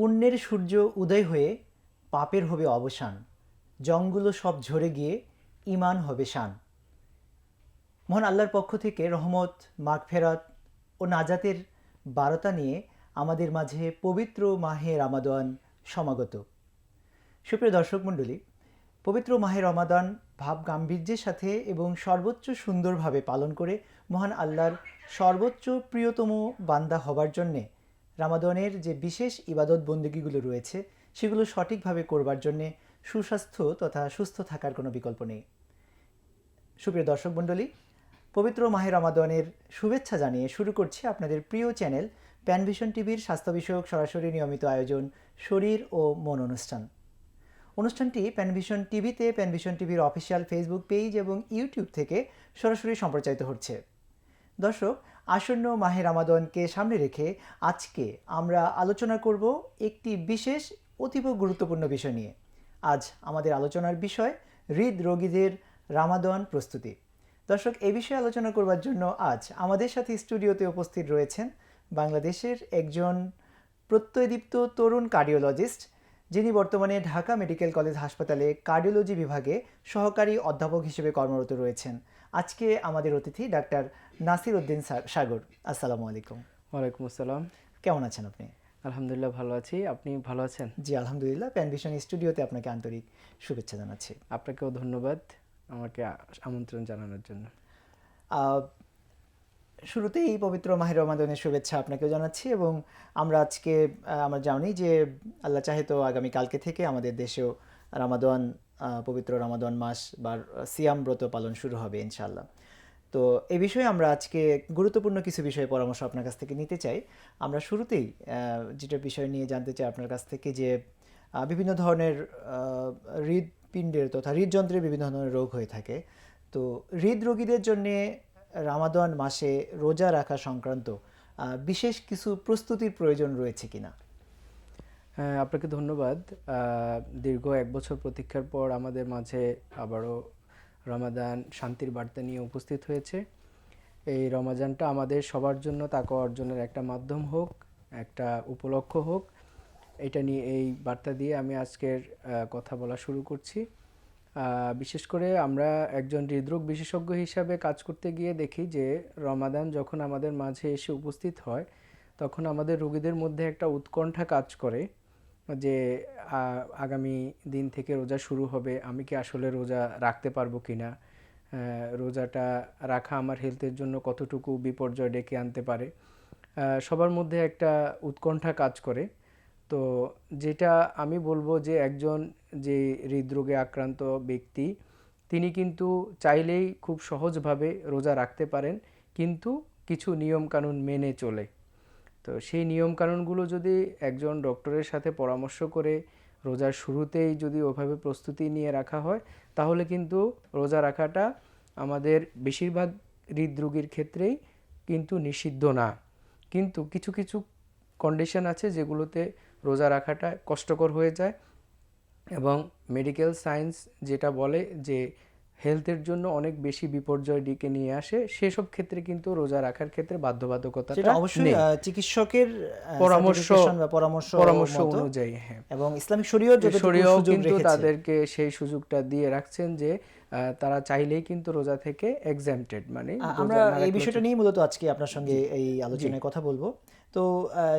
পুণ্যের সূর্য উদয় হয়ে পাপের হবে অবসান, জংগুলো সব ঝরে গিয়ে ঈমান হবে শান। মহান আল্লাহর পক্ষ থেকে রহমত, মাগফেরাত ও নাজাতের বারতা নিয়ে আমাদের মাঝে পবিত্র মাহে রমাদান সমাগত। সুপ্রিয় দর্শক মণ্ডলী, পবিত্র মাহে রমাদান ভাব গাম্ভীর্যের সাথে এবং সর্বোচ্চ সুন্দরভাবে পালন করে মহান আল্লাহর সর্বোচ্চ প্রিয়তম বান্দা হবার জন্যে রমাদানের যে বিশেষ ইবাদত বন্দেগীগুলো রয়েছে সেগুলো সঠিকভাবে করবার জন্যে সুস্বাস্থ্য তথা সুস্থ থাকার কোনো বিকল্প নেই। সুপ্রিয় দর্শক মণ্ডলী, পবিত্র মাহে রমাদানের শুভেচ্ছা জানিয়ে শুরু করছি আপনাদের প্রিয় চ্যানেল প্যানভিশন টিভির স্বাস্থ্য বিষয়ক সরাসরি নিয়মিত আয়োজন শরীর ও মন অনুষ্ঠান। অনুষ্ঠানটি প্যানভিশন টিভিতে, প্যানভিশন টিভির অফিসিয়াল ফেসবুক পেজ এবং ইউটিউব থেকে সরাসরি সম্প্রচারিত হচ্ছে। দর্শক, আসন্ন মাহে রমাদানকে সামনে রেখে আজকে আমরা আলোচনা করব একটি বিশেষ অতীব গুরুত্বপূর্ণ বিষয় নিয়ে। আজ আমাদের আলোচনার বিষয় হৃদরোগীদের রমাদান প্রস্তুতি। দর্শক, এই বিষয়ে আলোচনা করবার জন্য আজ আমাদের সাথে স্টুডিওতে উপস্থিত রয়েছেন বাংলাদেশের একজন প্রত্যয়দীপ্ত তরুণ কার্ডিওলজিস্ট, যিনি বর্তমানে ঢাকা মেডিকেল কলেজ হাসপাতালে কার্ডিওলজি বিভাগে সহকারী অধ্যাপক হিসেবে কর্মরত রয়েছেন। আজকে আমাদের অতিথি ডাক্তার নাসির উদ্দিন সাগর। আসসালামু আলাইকুম। ওয়ালাইকুম আসসালাম। কেমন আছেন আপনি? আলহামদুলিল্লাহ ভালো আছি, আপনি ভালো আছেন? জি আলহামদুলিল্লাহ। প্যানভিশন স্টুডিওতে আপনাকে আন্তরিক শুভেচ্ছা জানাচ্ছি। আপনাকেও ধন্যবাদ আমাকে আমন্ত্রণ জানানোর জন্য। শুরুতেই পবিত্র মাহে রমাদানের শুভেচ্ছা আপনাকেও জানাচ্ছি এবং আমরা আজকে আমরা জানি যে আল্লাহ চাহে তো আগামী কালকে থেকে আমাদের দেশেও রমাদান, পবিত্র রমাদান মাস বা সিয়াম ব্রত পালন শুরু হবে ইনশাআল্লাহ। তো এই বিষয়ে আমরা আজকে গুরুত্বপূর্ণ কিছু বিষয়ে পরামর্শ আপনার কাছ থেকে নিতে চাই। আমরা শুরুতেই যেটা বিষয় নিয়ে জানতে চাই আপনার কাছ থেকে যে বিভিন্ন ধরনের হৃদপিণ্ডের তথা হৃদযন্ত্রের বিভিন্ন ধরনের রোগ হয়ে থাকে। তো হৃদরোগীদের জন্যে রমাদান মাসে রোজা রাখা সংক্রান্ত বিশেষ কিছু প্রস্তুতির প্রয়োজন রয়েছে কিনা? হ্যাঁ, আপনাকে ধন্যবাদ। দীর্ঘ 1 বছর প্রতীক্ষার পর আমাদের মাঝে আবারও রমাদান শান্তির বার্তা নিয়ে উপস্থিত হয়েছে। এই রমাজানটা আমাদের সবার জন্য তাকওয়া অর্জনের একটা মাধ্যম হোক, একটা উপলক্ষ হোক, এটা নিয়ে এই বার্তা দিয়ে আমি আজকের কথা বলা শুরু করছি। বিশেষ করে আমরা একজন হৃদরোগ বিশেষজ্ঞ হিসাবে কাজ করতে গিয়ে দেখি যে রমাদান যখন আমাদের মাঝে এসে উপস্থিত হয় তখন আমাদের রোগীদের মধ্যে একটা উৎকণ্ঠা কাজ করে যে আগামী দিন থেকে রোজা শুরু হবে, আমি কি আসলে রোজা রাখতে পারবো কিনা, রোজাটা রাখা আমার হেলথের জন্য কতটুকু বিপর্যয় ডেকে আনতে পারে, সবার মধ্যে একটা উৎকণ্ঠা কাজ করে। তো যেটা আমি বলবো যে একজন যে হৃদরোগে আক্রান্ত ব্যক্তি তিনি কিন্তু চাইলেই খুব সহজভাবে রোজা রাখতে পারেন, কিন্তু কিছু নিয়মকানুন মেনে চলে। তো সেই নিয়মকানুনগুলো যদি একজন ডক্টরের সাথে পরামর্শ করে রোজার শুরুতেই যদি ওভাবে প্রস্তুতি নিয়ে রাখা হয় তাহলে কিন্তু রোজা রাখাটা আমাদের বেশিরভাগ হৃদরোগীর ক্ষেত্রেই কিন্তু নিষিদ্ধ না। কিন্তু কিছু কিছু কন্ডিশন আছে যেগুলোতে রোজা রাখাটা কষ্টকর হয়ে যায় এবং মেডিকেল সায়েন্স যেটা বলে যে হেলথের জন্য অনেক বেশি বিপর্যয় ডেকে নিয়ে আসে, সেসব ক্ষেত্রে কিন্তু রোজা রাখার ক্ষেত্রে বাধ্যবাধকতাটা অবশ্যই চিকিৎসকের পরামর্শ অনুযায়ী। হ্যাঁ, এবং ইসলামিক শরীয়ত কিন্তু তাদেরকে সেই সুযোগটা দিয়ে রাখছেন যে তারা চাইলেই কিন্তু রোজা থেকে এক্সাম্পটেড, মানে আমরা এই বিষয়টা নিয়ে মূলত আজকে আপনার সঙ্গে এই আলোচনায় কথা বলবো। তো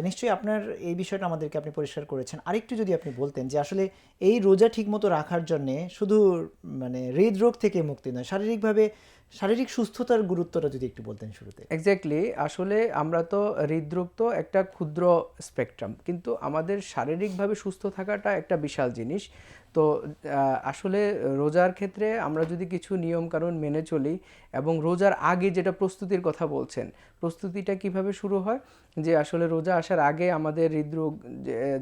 নিশ্চয়ই আপনার এই বিষয়টা আমাদেরকে আপনি পরিষ্কার করেছেন। আরেকটু যদি আপনি বলতেন যে আসলে এই রোজা ঠিকমতো রাখার জন্য শুধু মানে হৃদরোগ থেকে মুক্তি নয়, শারীরিক সুস্থতার গুরুত্বটা যদি একটু বলতেন শুরুতে। এক্স্যাক্টলি, আসলে আমরা তো হৃদরোগ তো একটা ক্ষুদ্র স্পেকট্রাম, কিন্তু আমাদের শারীরিকভাবে সুস্থ থাকাটা একটা বিশাল জিনিস। তো আসলে রোজার ক্ষেত্রে আমরা যদি কিছু নিয়মকানুন মেনে চলি এবং রোজার আগে যেটা প্রস্তুতির কথা বলছেন, প্রস্তুতিটা কিভাবে শুরু হয় যে আসলে রোজা আসার আগে আমাদের হৃদরোগ,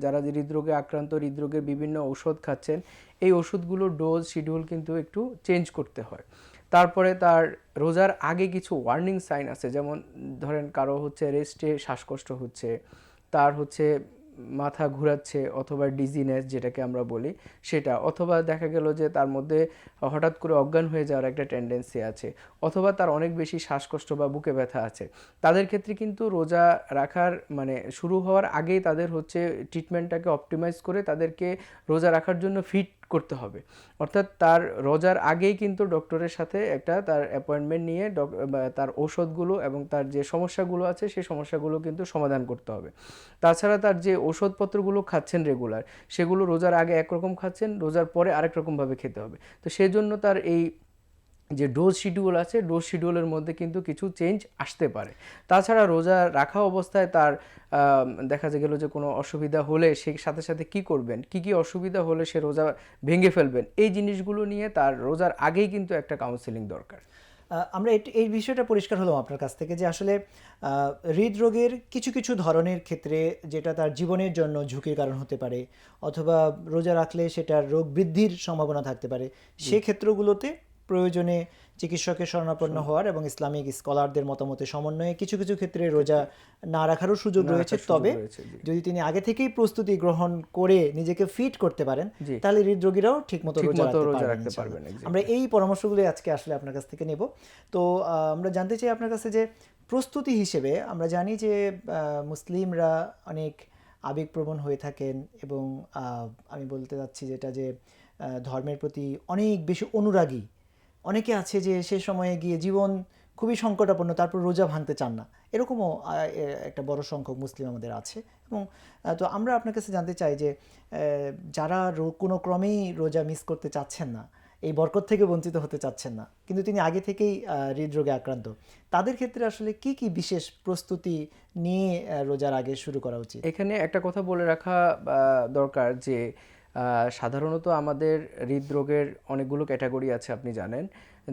যারা হৃদরোগে আক্রান্ত, হৃদরোগের বিভিন্ন ঔষধ খাচ্ছেন, এই ওষুধগুলোর ডোজ শিডিউল কিন্তু একটু চেঞ্জ করতে হয়। তারপরে তার রোজার আগে কিছু ওয়ার্নিং সাইন আছে, যেমন ধরেন কারো হচ্ছে রেস্টে শ্বাসকষ্ট হচ্ছে, তার হচ্ছে মাথা ঘোরাচ্ছে অথবা ডিজিনেস যেটাকে আমরা বলি সেটা, অথবা দেখা গেল যে তার মধ্যে হঠাৎ করে অজ্ঞান হয়ে যাওয়ার একটা টেন্ডেন্সি আছে, অথবা তার অনেক বেশি শ্বাসকষ্ট বা বুকে ব্যথা আছে, তাদের ক্ষেত্রে কিন্তু রোজা রাখার মানে শুরু হওয়ার আগেই তাদের হচ্ছে ট্রিটমেন্টটাকে অপটিমাইজ করে তাদেরকে রোজা রাখার জন্য ফিট করতে হবে। অর্থাৎ তার রোজার আগেই কিন্তু ডক্টরের সাথে একটা তার অ্যাপয়েন্টমেন্ট নিয়ে তার ঔষধগুলো এবং তার যে সমস্যাগুলো আছে সেই সমস্যাগুলো কিন্তু সমাধান করতে হবে। তাছাড়া তার যে ওষুধপত্রগুলো খাচ্ছেন রেগুলার, সেগুলো রোজার আগে একরকম খাচ্ছেন, রোজার পরে আরেক রকমভাবে খেতে হবে। তো সেই জন্য তার এই যে ডোজ শিডিউল আছে, ডোজ শিডিউলের মধ্যে কিন্তু কিছু চেঞ্জ আসতে পারে। তাছাড়া রোজা রাখা অবস্থায় তার দেখা গেল যে কোনো অসুবিধা হলে সে সাথে সাথে কি করবেন, কি কি অসুবিধা হলে সে রোজা ভেঙে ফেলবেন, এই জিনিসগুলো নিয়ে তার রোজার আগেই কিন্তু একটা কাউন্সেলিং দরকার। আমরা এই বিষয়টা পরিষ্কার হলাম আপনার কাছ থেকে যে আসলে হৃদরোগের কিছু কিছু ধরনের ক্ষেত্রে যেটা তার জীবনের জন্য ঝুঁকির কারণ হতে পারে, অথবা রোজা রাখলে সেটার রোগ বৃদ্ধির সম্ভাবনা থাকতে পারে, সেই ক্ষেত্রগুলোতে প্রয়োজনে চিকিৎসকের শরণাপন্ন হওয়ার এবং ইসলামিক স্কলারদের মতামতের সমন্বয়ে কিছু কিছু ক্ষেত্রে রোজা না রাখারও সুযোগ রয়েছে। তবে যদি তিনি আগে থেকেই প্রস্তুতি গ্রহণ করে নিজেকে ফিট করতে পারেন, তাহলে হৃদরোগীরাও ঠিকমতো রোজা রাখতে পারবেন। আমরা এই পরামর্শগুলো আজকে আসলে আপনার কাছ থেকে নেব। তো আমরা জানতে চাই আপনার কাছে যে প্রস্তুতি হিসেবে আমরা জানি যে মুসলিমরা অনেক আবেগপ্রবণ হয়ে থাকেন এবং আমি বলতে চাচ্ছি যেটা যে ধর্মের প্রতি অনেক বেশি অনুরাগী। অনেকে আছে যে সে সময়ে গিয়ে জীবন খুবই সংকটাপন্ন, তারপর রোজা ভাঙতে চান না, এরকমও একটা বড় সংখ্যক মুসলিম আমাদের আছে। এবং তো আমরা আপনার কাছে জানতে চাই যে যারা কোনো ক্রমেই রোজা মিস করতে চাচ্ছেন না, এই বরকত থেকে বঞ্চিত হতে চাচ্ছেন না, কিন্তু তিনি আগে থেকেই হৃদরোগে আক্রান্ত, তাদের ক্ষেত্রে আসলে কি কি বিশেষ প্রস্তুতি নিয়ে রোজার আগে শুরু করা উচিত? এখানে একটা কথা বলে রাখা দরকার যে সাধারণত আমাদের হৃদরোগের অনেকগুলো ক্যাটাগরি আছে। আপনি জানেন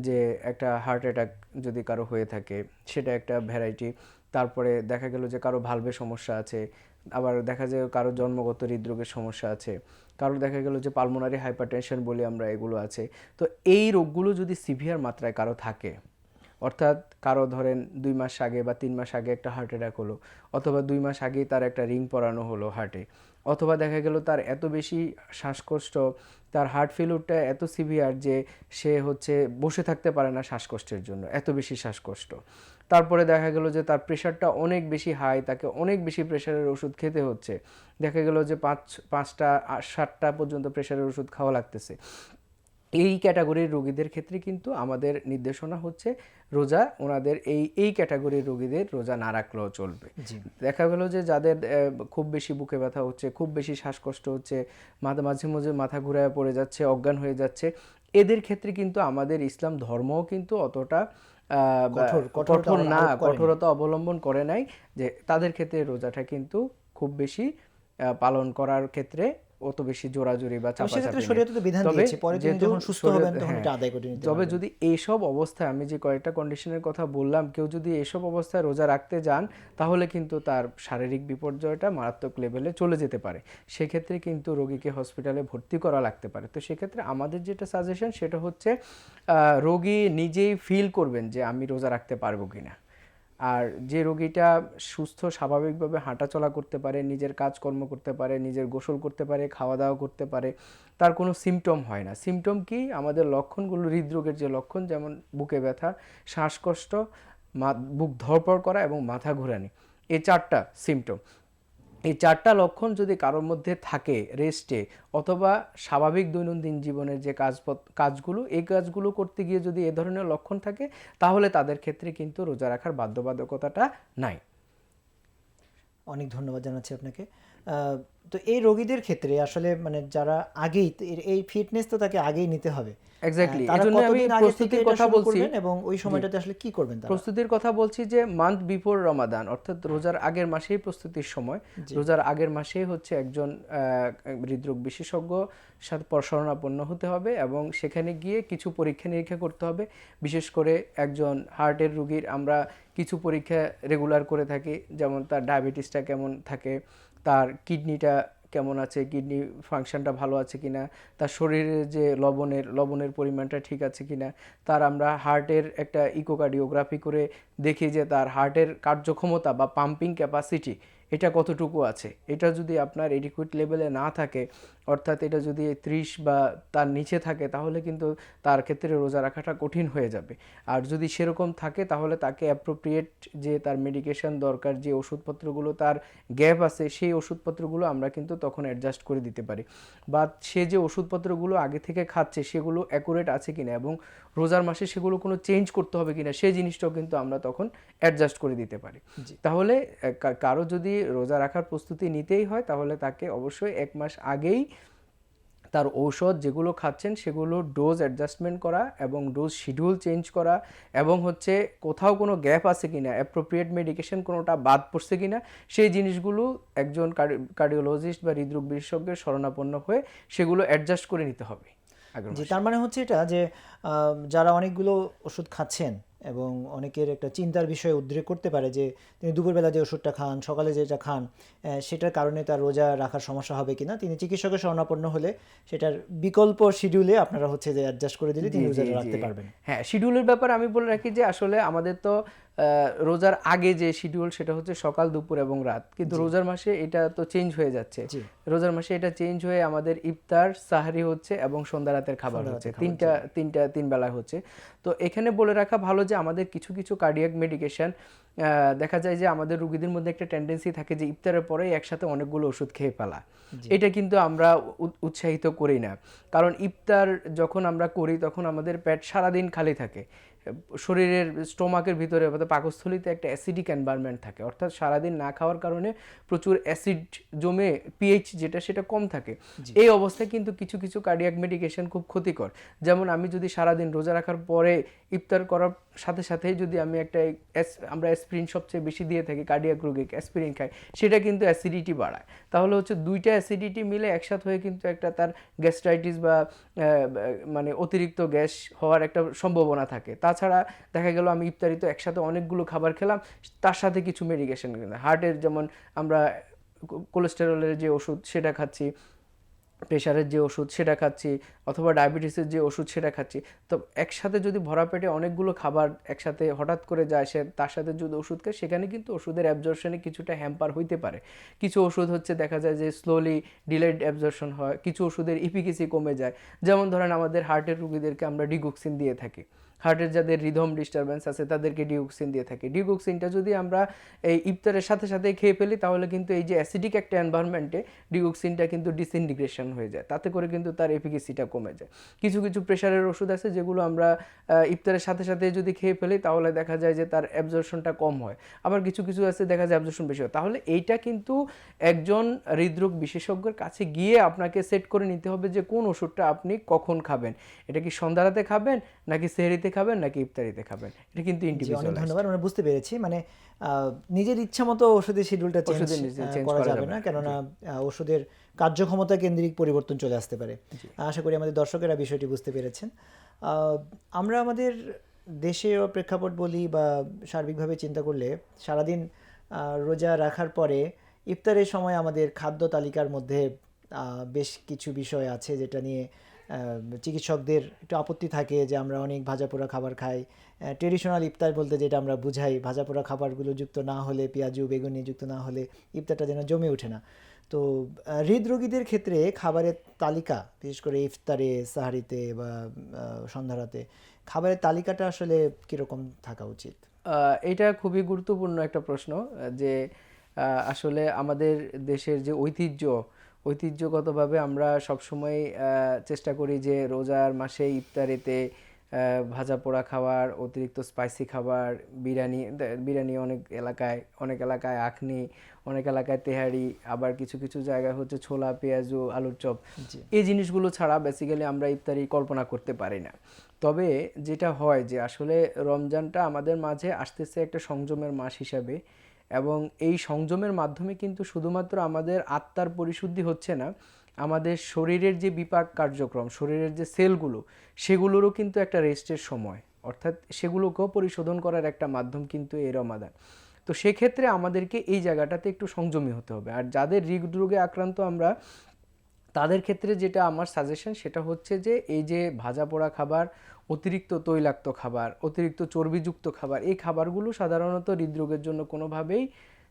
যে একটা হার্ট অ্যাটাক যদি কারো হয়ে থাকে সেটা একটা ভ্যারাইটি, তারপরে দেখা গেল যে কারো ভালভের সমস্যা আছে, আবার দেখা যায় কারো জন্মগত হৃদরোগের সমস্যা আছে, কারো দেখা গেল যে পালমোনারি হাইপারটেনশন বলি আমরা, এগুলো আছে। তো এই রোগগুলো যদি সিভিয়ার মাত্রায় কারো থাকে, অর্থাৎ কারো ধরেন 2 মাস আগে বা 3 মাস আগে একটা হার্ট অ্যাটাক হলো, অথবা 2 মাস আগেই তার একটা রিং পরানো হলো হার্টে, অথবা দেখা গেল তার এত বেশি শ্বাসকষ্ট, তার হার্ট ফেলিউরটা এত সিভিয়ার যে সে হচ্ছে বসে থাকতে পারে না শ্বাসকষ্টের জন্য, এত বেশি শ্বাসকষ্ট। তারপরে দেখা গেল যে তার প্রেশারটা অনেক বেশি হাই, তাকে অনেক বেশি প্রেশারের ওষুধ খেতে হচ্ছে, দেখা গেল যে 5টা 7টা পর্যন্ত প্রেশারের ওষুধ খাওয়া লাগতেছে। এই ক্যাটাগরির রোগীদের ক্ষেত্রে কিন্তু আমাদের নির্দেশনা হচ্ছে রোজা ওনাদের এই ক্যাটাগরির রোগীদের রোজা না রাখলেও চলবে। দেখা গেল যে যাদের খুব বেশি বুকে ব্যথা হচ্ছে, খুব বেশি শ্বাসকষ্ট হচ্ছে, মাঝে মাঝে মাথা ঘুরায় পড়ে যাচ্ছে, অজ্ঞান হয়ে যাচ্ছে, এদের ক্ষেত্রে কিন্তু আমাদের ইসলাম ধর্মও কিন্তু অতটা কঠোর না, কঠোরতা অবলম্বন করে নাই, যে তাদের ক্ষেত্রে রোজাটা কিন্তু খুব বেশি পালন করার ক্ষেত্রে অত বেশি জোরাজুরি বা তবে যদি এইসব অবস্থায় আমি যে কয়েকটা কন্ডিশনের কথা বললাম, কেউ যদি এইসব অবস্থায় রোজা রাখতে যান তাহলে কিন্তু তার শারীরিক বিপর্যয়টা মারাত্মক লেভেলে চলে যেতে পারে, সেক্ষেত্রে কিন্তু রোগীকে হসপিটালে ভর্তি করা লাগতে পারে। তো সেক্ষেত্রে আমাদের যেটা সাজেশন সেটা হচ্ছে রোগী নিজেই ফিল করবেন যে আমি রোজা রাখতে পারবো কিনা। আর যে রোগীটা সুস্থ স্বাভাবিকভাবে হাঁটাচলা করতে পারে, নিজের কাজকর্ম করতে পারে, নিজের গোসল করতে পারে, খাওয়া দাওয়া করতে পারে, তার কোনো সিমটম হয় না। সিমটম কি? আমাদের লক্ষণগুলো হৃদরোগের যে লক্ষণ, যেমন বুকে ব্যথা, শ্বাসকষ্ট, বুক ধড়ফড় করা এবং মাথা ঘোরানি, এই 4টা সিমটম। এই 4টা লক্ষণ যদি কারোর মধ্যে থাকে রেস্টে অথবা স্বাভাবিক দৈনন্দিন জীবনের যে কাজগুলো, এই কাজগুলো করতে গিয়ে যদি এ ধরনের লক্ষণ থাকে তাহলে তাদের ক্ষেত্রে কিন্তু রোজা রাখার বাধ্যবাধকতাটা নাই। অনেক ধন্যবাদ জানাচ্ছি আপনাকে। তো এই রোগীদের ক্ষেত্রে আসলে মানে যারা আগেই এই ফিটনেস তো তাকে আগেই নিতে হবে। এক্স্যাক্টলি, এজন্য আমি প্রস্তুতির কথা বলছি এবং ওই সময়টাতে আসলে কি করবেন তারা? প্রস্তুতির কথা বলছি যে মান্থ বিফোর রমাদান, অর্থাৎ রোজার আগের মাসেই প্রস্তুতির সময়। রোজার আগের মাসেই হচ্ছে একজন হৃদরোগ বিশেষজ্ঞ সাথে শরণাপন্ন হতে হবে এবং সেখানে গিয়ে কিছু পরীক্ষা নিরীক্ষা করতে হবে। বিশেষ করে একজন হার্টের রোগীর আমরা কিছু পরীক্ষা রেগুলার করে থাকি, যেমন তার ডায়াবেটিসটা কেমন থাকে, তার কিডনিটা কেমন আছে, কিডনি ফাংশনটা ভালো আছে কিনা, তার শরীরে যে লবণের পরিমাণটা ঠিক আছে কিনা, তার আমরা হার্টের একটা ইকোকার্ডিওগ্রাফি করে দেখি যে তার হার্টের কার্যক্ষমতা বা পাম্পিং ক্যাপাসিটি এটা কতটুকু আছে, এটা যদি আপনার এডিকুয়েট লেভেলে না থাকে, অর্থাৎ এটা যদি 30 বা তার নিচে থাকে, তাহলে কিন্তু তার ক্ষেত্রে রোজা রাখাটা কঠিন হয়ে যাবে। আর যদি সেরকম থাকে তাহলে তাকে অ্যাপ্রোপ্রিয়েট যে তার মেডিকেশন দরকার, যে ওষুধপত্রগুলো তার গ্যাপ আছে, সেই ওষুধপত্রগুলো আমরা কিন্তু তখন অ্যাডজাস্ট করে দিতে পারি। বা সে যে ওষুধপত্রগুলো আগে থেকে খাচ্ছে সেগুলো অ্যাকুরেট আছে কিনা এবং রোজার মাসে সেগুলো কোনো চেঞ্জ করতে হবে কিনা, সেই জিনিসটাও কিন্তু আমরা তখন অ্যাডজাস্ট করে দিতে পারি। তাহলে কারো যদি রোজা রাখার প্রস্তুতি নিতেই হয় তাহলে তাকে অবশ্যই 1 মাস আগেই তার ঔষধ যেগুলো খাচ্ছেন সেগুলো ডোজ অ্যাডজাস্টমেন্ট করা এবং ডোজ শিডিউল চেঞ্জ করা, এবং হচ্ছে কোথাও কোনো গ্যাপ আছে কিনা, অ্যাপ্রোপ্রিয়েট মেডিকেশন কোনোটা বাদ পড়ছে কিনা, সেই জিনিসগুলো একজন কার্ডিওলজিস্ট বা হৃদরোগ বিশেষজ্ঞের শরণাপন্ন হয়ে সেগুলো অ্যাডজাস্ট করে নিতে হবে আগের জি, মাসে। তার মানে হচ্ছে এটা যে যারা অনেকগুলো ওষুধ খাচ্ছেন এবং অনেকের একটা চিন্তার বিষয় উদ্রেক করতে পারে যে তিনি দুপুরবেলা যে ওষুধটা খান, সকালে যেটা খান, সেটার কারণে তার রোজা রাখার সমস্যা হবে কিনা, তিনি চিকিৎসকের শরণাপন্ন হলে সেটার বিকল্প শিডিউলে আপনারা হচ্ছে যে অ্যাডজাস্ট করে দিলে তিনি রোজাটা রাখতে পারবেন। হ্যাঁ, শিডিউলের ব্যাপারে আমি বলে রাখি যে আসলে আমাদের তো রোজার আগে যে শিডিউল সেটা হচ্ছে সকাল, দুপুর এবং রাত, কিন্তু রোজার মাসে এটা তো চেঞ্জ হয়ে যাচ্ছে। রোজার মাসে এটা চেঞ্জ হয়ে আমাদের ইফতার, সাহরি হচ্ছে এবং সন্ধ্যা রাতের খাবার হচ্ছে, তিন বেলা হচ্ছে। তো এখানে বলে রাখা ভালো যে আমাদের কিছু কিছু কার্ডিয়াক মেডিকেশন দেখা যায় যে আমাদের রোগীদের মধ্যে একটা টেন্ডেন্সি থাকে যে ইফতারের পরেই একসাথে অনেকগুলো ওষুধ খেয়ে ফেলা। এটা কিন্তু আমরা উৎসাহিত করি না, কারণ ইফতার যখন আমরা করি তখন আমাদের পেট সারাদিন খালি থাকে, শরীরের স্টোমাকের ভিতরে অর্থাৎ পাকস্থলীতে একটা অ্যাসিডিক এনভায়রনমেন্ট থাকে, অর্থাৎ সারাদিন না খাওয়ার কারণে প্রচুর অ্যাসিড জমে পিএইচ যেটা সেটা কম থাকে। এই অবস্থায় কিন্তু কিছু কিছু কার্ডিয়াক মেডিকেশন খুব ক্ষতিকর। যেমন আমি যদি সারাদিন রোজা রাখার পরে ইফতার করার সাথে সাথে যদি আমি একটা আমরা অ্যাসপিরিন সবচেয়ে বেশি দিয়ে থাকি কার্ডিয়াক রোগী অ্যাসপিরিন খাই, সেটা কিন্তু অ্যাসিডিটি বাড়ায়। তাহলে হচ্ছে দুইটা অ্যাসিডিটি মিলে একসাথে হয়ে কিন্তু একটা তার গ্যাস্ট্রাইটিস বা মানে অতিরিক্ত গ্যাস হওয়ার একটা সম্ভাবনা থাকে। তাছাড়া দেখা গেল আমি ইফতারিতে একসাথে অনেকগুলো খাবার খেলাম, তার সাথে কিছু মেডিকেশন, হার্টের যেমন আমরা কোলেস্টেরলের যে ওষুধ সেটা খাচ্ছি, প্রেশারের যে ওষুধ সেটা খাচ্ছি, অথবা ডায়াবেটিসের যে ওষুধ সেটা খাচ্ছি। তো একসাথে যদি ভরা পেটে অনেকগুলো খাবার একসাথে হঠাৎ করে যায়, সে তার সাথে যদি ওষুধ খায়, সেখানে কিন্তু ওষুধের অ্যাবজর্পশনে কিছুটা হ্যাম্পার হইতে পারে। কিছু ওষুধ হচ্ছে দেখা যায় যে স্লোলি ডিলেড অ্যাবজর্পশন হয়, কিছু ওষুধের ইফিকেসি কমে যায়। যেমন ধরেন আমাদের হার্টের রোগীদেরকে আমরা ডিগক্সিন দিয়ে থাকি, হার্টের যাদের রিদম ডিস্টারবেন্স আছে তাদেরকে ডিগক্সিন দিয়ে থাকি। ডিগক্সিনটা যদি আমরা এই ইফতারের সাথে সাথে খেয়ে ফেলি তাহলে কিন্তু এই যে অ্যাসিডিক একটা এনভায়রনমেন্টে ডিগক্সিনটা কিন্তু ডিসইন্টিগ্রেশন হয়ে যায়, তাতে করে কিন্তু তার এফিকেসিটা কমে যায়। কিছু কিছু প্রেশারের ওষুধ আছে যেগুলো আমরা ইফতারের সাথে সাথে যদি খেয়ে ফেলি তাহলে দেখা যায় যে তার অ্যাবজর্পশনটা কম হয়। আবার কিছু কিছু আছে দেখা যায় অ্যাবজর্পশন বেশি হয়। তাহলে এইটা কিন্তু একজন হৃদরোগ বিশেষজ্ঞের কাছে গিয়ে আপনাকে সেট করে নিতে হবে যে কোন ওষুধটা আপনি কখন খাবেন। এটা কি সন্ধ্যা রাতে খাবেন, নাকি সেহরিতে খাবেন, নাকি ইফতারিতে খাবেন, এটা কিন্তু অনেক ইন্ডিভিজুয়াল। ধন্যবাদ, আমরা বুঝতে পেরেছি। মানে নিজের ইচ্ছা মতো ওষুধের শিডিউলটা চেঞ্জ করা যাবে না, কেননা ওষুধের কার্যক্ষমতা কেন্দ্রিক পরিবর্তন চলে আসতে পারে। আশা করি আমাদের দর্শকেরা বিষয়টি বুঝতে পেরেছেন। আমরা আমাদের দেশীয় প্রেক্ষাপট বলি বা সার্বিকভাবে চিন্তা করলে সারাদিন রোজা রাখার পরে ইফতারের সময় আমাদের খাদ্য তালিকার মধ্যে বেশ কিছু বিষয় আছে যেটা নিয়ে চিকিৎসকদের একটু আপত্তি থাকে যে আমরা অনেক ভাজাপোড়া খাবার খাই। ট্রেডিশনাল ইফতার বলতে যেটা আমরা বুঝাই, ভাজাপোড়া খাবারগুলো যুক্ত না হলে, পেঁয়াজু বেগুনি যুক্ত না হলে ইফতারটা যেন জমে ওঠে না। তো হৃদরোগীদের ক্ষেত্রে খাবারের তালিকা, বিশেষ করে ইফতারে, সাহারিতে বা সন্ধ্যারাতে খাবারের তালিকাটা আসলে কীরকম থাকা উচিত? এটা খুবই গুরুত্বপূর্ণ একটা প্রশ্ন, যে আসলে আমাদের দেশের যে ঐতিহ্যগতভাবে আমরা সবসময় চেষ্টা করি যে রোজার মাসে ইফতারিতে ভাজা পোড়া খাবার, অতিরিক্ত স্পাইসি খাবার, বিরিয়ানি অনেক এলাকায় আখনি, অনেক এলাকায় তেহারি, আবার কিছু কিছু জায়গায় হচ্ছে ছোলা, পেঁয়াজু, আলুর চপ। এই জিনিসগুলো ছাড়া বেসিক্যালি আমরা ইফতারি কল্পনা করতে পারি না। তবে যেটা হয় যে আসলে রমজানটা আমাদের মাঝে আসতেছে একটা সংযমের মাস হিসাবে, এবং এই সংযমের মাধ্যমে কিন্তু শুধুমাত্র আমাদের আত্মার পরিশুদ্ধি হচ্ছে না, আমাদের শরীরের যে বিপাক কার্যক্রম, শরীরের যে সেলগুলো, সেগুলোরও কিন্তু একটা রেস্টের সময়, অর্থাৎ সেগুলোকেও পরিশোধন করার একটা মাধ্যম কিন্তু এই রমাদান। তো সেক্ষেত্রে আমাদেরকে এই জায়গাটাতে একটু সংযমী হতে হবে। আর যাদের হৃদরোগে আক্রান্ত আমরা, তাদের ক্ষেত্রে যেটা আমার সাজেশন সেটা হচ্ছে যে এই যে ভাজা পোড়া খাবার, অতিরিক্ত তৈলাক্ত খাবার, অতিরিক্ত চর্বিযুক্ত খাবার, এই খাবারগুলো সাধারণত হৃদরোগের জন্য কোনোভাবেই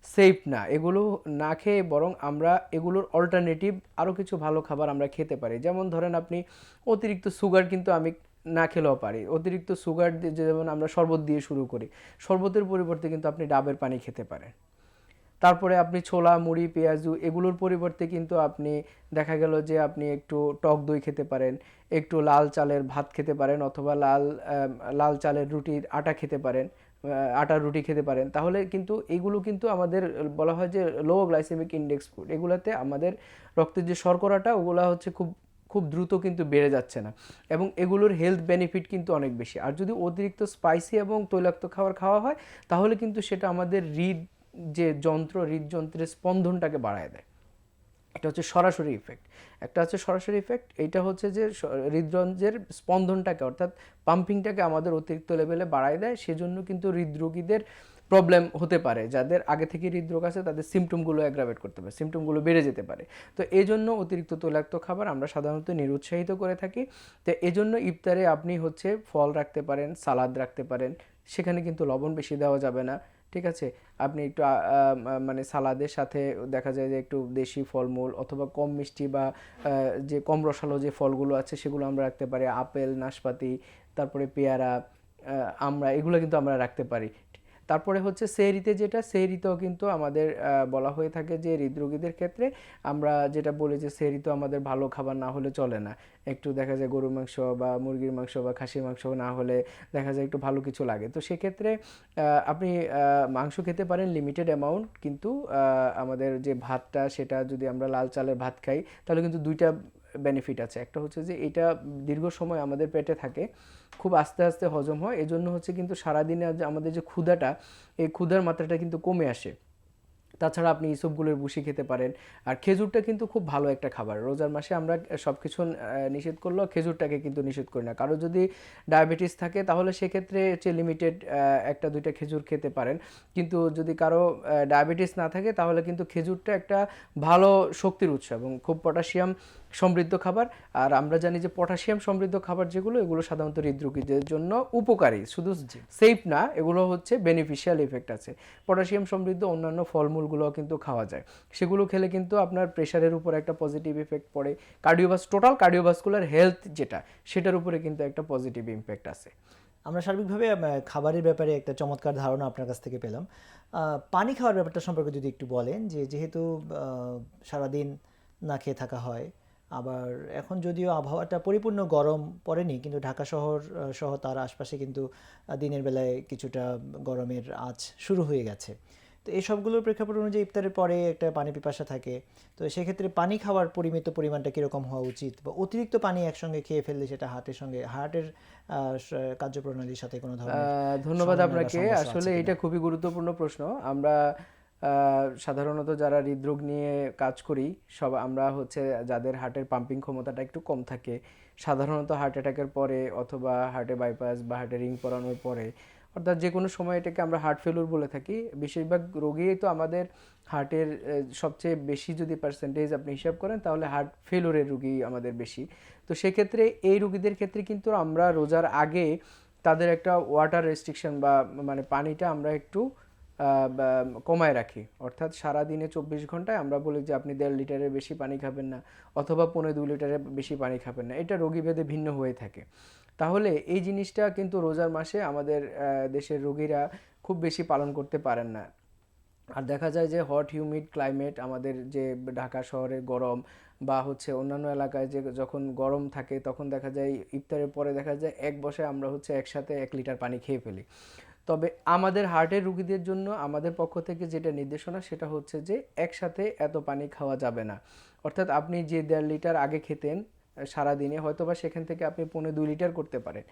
সেফ না, এগুলো না খেয়ে বরং আমরা এগুলোর অল্টারনেটিভ আরও কিছু ভালো খাবার আমরা খেতে পারি। যেমন ধরেন আপনি অতিরিক্ত সুগার কিন্তু আমি না খেলেও পারি, অতিরিক্ত সুগার দিয়ে যেমন আমরা শরবত দিয়ে শুরু করি, শরবতের পরিবর্তে কিন্তু আপনি ডাবের পানি খেতে পারেন। তারপরে আপনি ছোলা মুড়ি পেঁয়াজু এগুলোর পরিবর্তে কিন্তু আপনি দেখা গেল যে আপনি একটু টক দই খেতে পারেন, একটু লাল চালের ভাত খেতে পারেন, অথবা লাল চালের রুটির আটা খেতে পারেন, আটার রুটি খেতে পারেন। তাহলে কিন্তু এগুলো কিন্তু আমাদের বলা হয় যে লো গ্লাইসেমিক ইন্ডেক্স ফুড, এগুলাতে আমাদের রক্তের যে শর্করাটা ওগুলা হচ্ছে খুব খুব দ্রুত কিন্তু বেড়ে যাচ্ছে না, এবং এগুলোর হেলথ বেনিফিট কিন্তু অনেক বেশি। আর যদি অতিরিক্ত স্পাইসি এবং তৈলাক্ত খাবার খাওয়া হয় তাহলে কিন্তু সেটা আমাদের হৃদযন্ত্রের স্পন্দনটাকে বাড়ায় দেয়। এটা হচ্ছে সরাসরি ইফেক্ট। একটা হচ্ছে সরাসরি ইফেক্ট, এইটা হচ্ছে যে হৃদযন্ত্রের স্পন্দনটাকে অর্থাৎ পাম্পিংটাকে আমাদের অতিরিক্ত লেভেলে বাড়ায় দেয়। সেজন্য কিন্তু হৃদরোগীদের প্রবলেম হতে পারে, যাদের আগে থেকে হৃদরোগ আছে তাদের সিমটমগুলো অ্যাগ্রাভেট করতে পারে, সিমটমগুলো বেড়ে যেতে পারে। তো এই জন্য অতিরিক্ত তৈলাক্ত খাবার আমরা সাধারণত নিরুৎসাহিত করে থাকি। তো এই জন্য ইফতারে আপনি হচ্ছে ফল রাখতে পারেন, সালাদ রাখতে পারেন, সেখানে কিন্তু লবণ বেশি দেওয়া যাবে না, ঠিক আছে। আপনি একটু মানে সালাদের সাথে দেখা যায় যে একটু দেশি ফলমূল অথবা কম মিষ্টি বা যে কম রসালো যে ফলগুলো আছে সেগুলো আমরা রাখতে পারি, আপেল নাশপাতি, তারপরে পেয়ারা, আমরা এগুলো কিন্তু আমরা রাখতে পারি। তারপরে হচ্ছে সেহরিতে, যেটা সেহরিতেও কিন্তু আমাদের বলা হয়ে থাকে যে হৃদরোগীদের ক্ষেত্রে আমরা যেটা বলি যে সেহরিতেও আমাদের ভালো খাবার না হলে চলে না। একটু দেখা যায় গরুর মাংস বা মুরগির মাংস বা খাসির মাংস না হলে দেখা যায় একটু ভালো কিছু লাগে। তো সেক্ষেত্রে আপনি মাংস খেতে পারেন লিমিটেড অ্যামাউন্ট, কিন্তু আমাদের যে ভাতটা সেটা যদি আমরা লাল চালের ভাত খাই তাহলে কিন্তু দুইটা বেনিফিট আছে। একটা হচ্ছে যে এটা দীর্ঘ সময় আমাদের পেটে থাকে, খুব আস্তে আস্তে হজম হয়, এজন্য হচ্ছে কিন্তু সারাদিনে আমাদের যে ক্ষুধাটা, এই ক্ষুধার মাত্রাটা কিন্তু কমে আসে। তাছাড়া আপনি ইসবগুলের ভুসি খেতে পারেন। আর খেজুরটা কিন্তু খুব ভালো একটা খাবার। রোজার মাসে আমরা সব কিছু নিষেধ করলেও খেজুরটাকে কিন্তু নিষেধ করি না। কারো যদি ডায়াবেটিস থাকে তাহলে সেক্ষেত্রে হচ্ছে লিমিটেড একটা দুইটা খেজুর খেতে পারেন, কিন্তু যদি কারো ডায়াবেটিস না থাকে তাহলে কিন্তু খেজুরটা একটা ভালো শক্তির উৎস এবং খুব পটাশিয়াম সমৃদ্ধ খাবার। আর আমরা জানি যে পটাশিয়াম সমৃদ্ধ খাবার যেগুলো, এগুলো সাধারণত হৃদরোগীদের জন্য উপকারী, শুধু সেফ না, এগুলো হচ্ছে বেনিফিশিয়াল ইফেক্ট আছে। পটাশিয়াম সমৃদ্ধ অন্যান্য ফলমূলগুলোও কিন্তু খাওয়া যায়, সেগুলো খেলে কিন্তু আপনার প্রেশারের উপর একটা পজিটিভ ইফেক্ট পড়ে, টোটাল কার্ডিওভাস্কুলার হেলথ যেটা, সেটার উপরে কিন্তু একটা পজিটিভ ইম্প্যাক্ট আছে। আমরা সার্বিকভাবে খাবারের ব্যাপারে একটা চমৎকার ধারণা আপনার কাছ থেকে পেলাম। পানি খাওয়ার ব্যাপারটা সম্পর্কে যদি একটু বলেন, যে যেহেতু সারাদিন না খেয়ে থাকা হয়, আবার এখন যদিও আবহাওয়াটা পরিপূর্ণ গরম পড়েনি, কিন্তু ঢাকা শহর সহ তার আশপাশে কিন্তু দিনের বেলায় কিছুটা গরমের আঁচ শুরু হয়ে গেছে। তো এই সবগুলোর প্রেক্ষাপট অনুযায়ী ইফতারের পরে একটা পানি পিপাসা থাকে। তো সেক্ষেত্রে পানি খাওয়ার পরিমিত পরিমাণটা কীরকম হওয়া উচিত, বা অতিরিক্ত পানি একসঙ্গে খেয়ে ফেললে সেটা হার্টের কার্যপ্রণালীর সাথে কোনো ধরনের ধন্যবাদ সমন্বয় বা আপনাকে। সমস্যা আছে আসলে কিনা? এটা খুবই গুরুত্বপূর্ণ প্রশ্ন। আমরা সাধারণত যারা হৃদরোগ নিয়ে কাজ করি, আমরা হচ্ছে যাদের হার্টের পাম্পিং ক্ষমতাটা একটু কম থাকে, সাধারণত হার্ট অ্যাটাকের পরে অথবা হার্টে বাইপাস বা হার্টে রিং পরানোর পরে, অর্থাৎ যে কোনো সময় এটাকে আমরা হার্ট ফেলুর বলে থাকি। বেশিরভাগ রোগী তো আমাদের হার্টের সবচেয়ে বেশি যদি পার্সেন্টেজ আপনি হিসাব করেন তাহলে হার্ট ফেলুরের রোগী আমাদের বেশি। তো সেক্ষেত্রে এই রোগীদের ক্ষেত্রে কিন্তু আমরা রোজার আগে তাদের একটা ওয়াটার রেস্ট্রিকশন বা মানে পানিটা আমরা একটু কমায় রাখি। অর্থাৎ সারাদিনে 24 ঘন্টায় আমরা বলি যে আপনি 1.5 লিটারের বেশি পানি খাবেন না, অথবা 1.25 লিটারের বেশি পানি খাবেন না। এটা রোগীভেদে ভিন্ন হয়ে থাকে। তাহলে এই জিনিসটা কিন্তু রোজার মাসে আমাদের দেশের রোগীরা খুব বেশি পালন করতে পারেন না। আর দেখা যায় যে হট হিউমিড ক্লাইমেট, আমাদের যে ঢাকা শহরে গরম বা হচ্ছে অন্যান্য এলাকায় যে যখন গরম থাকে তখন দেখা যায় ইফতারের পরে দেখা যায় এক বসে আমরা হচ্ছে একসাথে 1 লিটার পানি খেয়ে ফেলি। তবে আমাদের হার্টের রুগীদের জন্য আমাদের পক্ষ থেকে যেটা নির্দেশনা সেটা হচ্ছে যে একসাথে এত পানি খাওয়া যাবে না। অর্থাৎ আপনি যে 1.5 লিটার আগে খেতেন সারাদিনে, হয়তোবা সেখান থেকে আপনি 1.25 লিটার করতে পারেন,